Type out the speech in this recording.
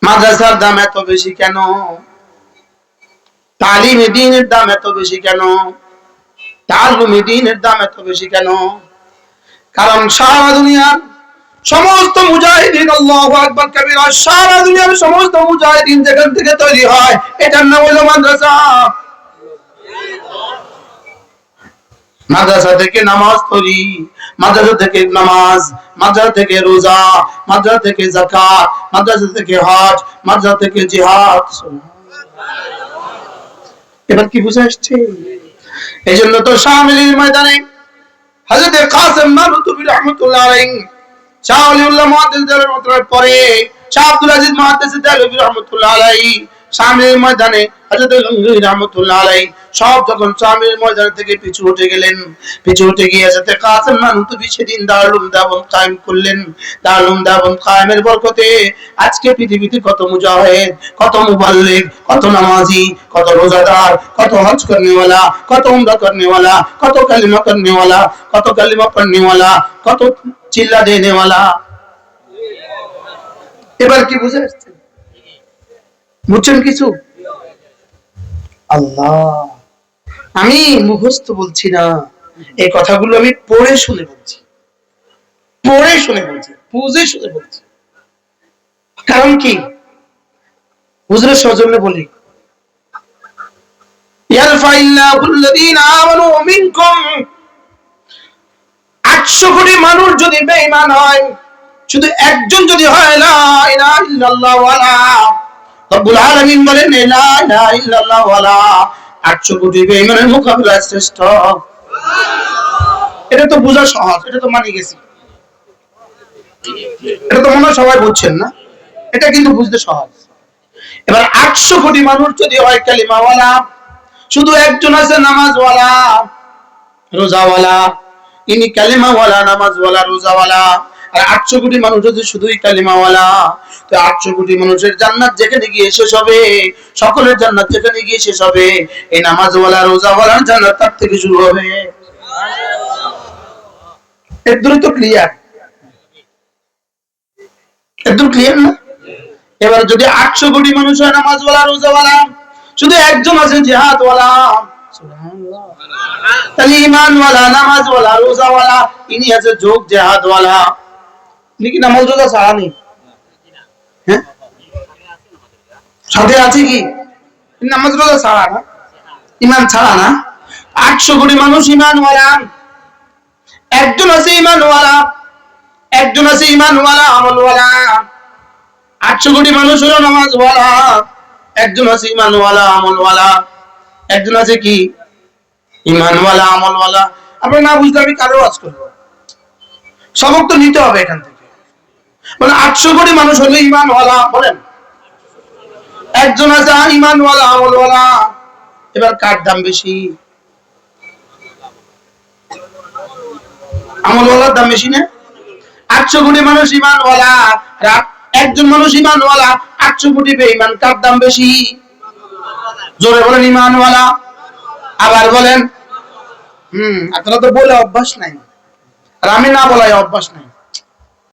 মাদ্রাসার দাম এত বেশি কেন? তালিমে দ্বীনের দাম এত বেশি কেন? তাআল্লুমে দ্বীনের দাম এত বেশি কেন? কারণ সারা দুনিয়ার সমস্ত মুজাহিদিন, আল্লাহু আকবার কবীরা, সারা দুনিয়ার সমস্ত মুজাহিদিন যেখান থেকে তৈরি হয় এটার নাম হলো মাদ্রাসা। মাদ্রাসা থেকে নামাজ তৈরি, মাদ্রাসা থেকে নামাজ, মাদ্রাসা থেকে রোজা, মাদ্রাসা থেকে যাকাত, মাদ্রাসা থেকে হজ, মাদ্রাসা থেকে জিহাদ। এবার কি বুঝে আসছে? এই জন্য তো শামিলির ময়দানে হযরত কাসেম নানুতুবি রাহমাতুল্লাহ আলাইহি, শাহ ওলিউল্লাহ মুহাদ্দিস দেওয়ার পরে শাহ আব্দুল আজিজ মুহাদ্দিস দেওয়ার রাহমাতুল্লাহ আলাইহি শামিলির ময়দানে হযরত গঙ্গোহী রাহমাতুল্লাহ আলাইহি সব যখন শামিলির ময়দান থেকে পিছু হটে গেলেন, পিছু হটে গিয়ে হযরত কাসেম নানুতুবি সেদিন দারুল দেওবন্দ কায়েম করলেন। দারুল দেওবন্দ কায়েমের বরকতে আজকে পৃথিবীতে কত মুজাহিদ, কত মুবাল্লিগ, কত নামাজি, কত রোজাদার, কত হজ করনেওয়ালা, কত উমরা করনেওয়ালা, কত কালিমা করনেওয়ালা, কত কালিমা পড়নেওয়ালা, কত চিল্লা দেনেওয়ালা। এবার কি বুঝে আসছে? বুঝছেন কিছু? আল্লাহ, আমি মুখস্থ বলছি না, এই কথাগুলো আমি পড়ে শুনে বলছি, পড়ে শুনে বলছি, বুঝে শুনে বলছি। কারণ কি? হুজুরের সৌজন্যে বলি, ইয়ারফাইল্লাহুল্লাযীনা আমানু মিনকুম, 800 কোটি মানুষ যদি বেঈমান হয়, শুধু একজন যদি হয় লা ইলাহা ইল্লাল্লাহ ওয়ালা, রব্বুল আলামিন বলেন লা ইলাহা ইল্লাল্লাহ ওয়ালা 800 কোটি বেঈমানের মোকাবিলায় শ্রেষ্ঠ। এটা তো বোঝা সহজ, এটা তো মানি গেছি, এটা তো মনে হয় সবাই বুঝছেন না, এটা কিন্তু বুঝতে সহজ। এবার 800 কোটি মানুষ যদি হয় কালিমাওয়ালা, শুধু একজন আছে নামাজওয়ালা, রোজাওয়ালা, ইনি কালিমাওয়ালা, নামাজওয়ালা, রোজাওয়ালা, আর 800 কোটি মানুষ যদি শুধুই কালিমাওয়ালা, তো 800 কোটি মানুষের জান্নাত যেখানে গিয়ে শেষ হবে, সকলের জান্নাত যেখানে গিয়ে শেষ হবে, এই নামাজওয়ালা, রোজাওয়ালার জান্নাত তার থেকে শুরু হবে। একদম তো ক্লিয়ার, একদম ক্লিয়ার না? এবার যদি 800 কোটি মানুষ হয় নামাজওয়ালা, রোজাওয়ালা, শুধু একজন আছে জিহাদওয়ালা, সুবহানাল্লাহ, তাহলে ঈমানওয়ালা, নামাজওয়ালা, রোজাওয়ালা, ইনি আছে যোগ জিহাদওয়ালা। নাকি নামাজ রোজা ছাড়া নেই? হ্যাঁ, সাথে আছে কি? নামাজ রোজা ছাড়া না, ঈমান ছাড়া না। 800 কোটি মানুষ ঈমানওয়ালা, একজন আছে ঈমানওয়ালা, একজন আছে ঈমানওয়ালা, আমলওয়ালা। 800 কোটি মানুষ হলো নামাজওয়ালা, একজন আছে ঈমানওয়ালা, আমলওয়ালা, একজন আছে কি? ঈমানওয়ালা, আমলওয়ালা। আপনি না বুঝলে আমি কারো ওয়াজ করব, সবক তো নিতে হবে এখান থেকে। মানে 800 কোটি মানুষ হলো ঈমানওয়ালা, বলেন একজন আছে ঈমানওয়ালা, আমলওয়ালা। এবার কার দাম বেশি? আমলওয়ালার দাম বেশি না? 800 কোটি মানুষ ঈমানওয়ালা, একজন মানুষ ঈমানওয়ালা, 800 কোটি বেঈমান, কার দাম বেশি? জোরে বলেন ঈমানওয়ালা। আবার বলেন। আপনারা তো বলে অভ্যাস নাই, আর আমি না বলাই অভ্যাস নাই।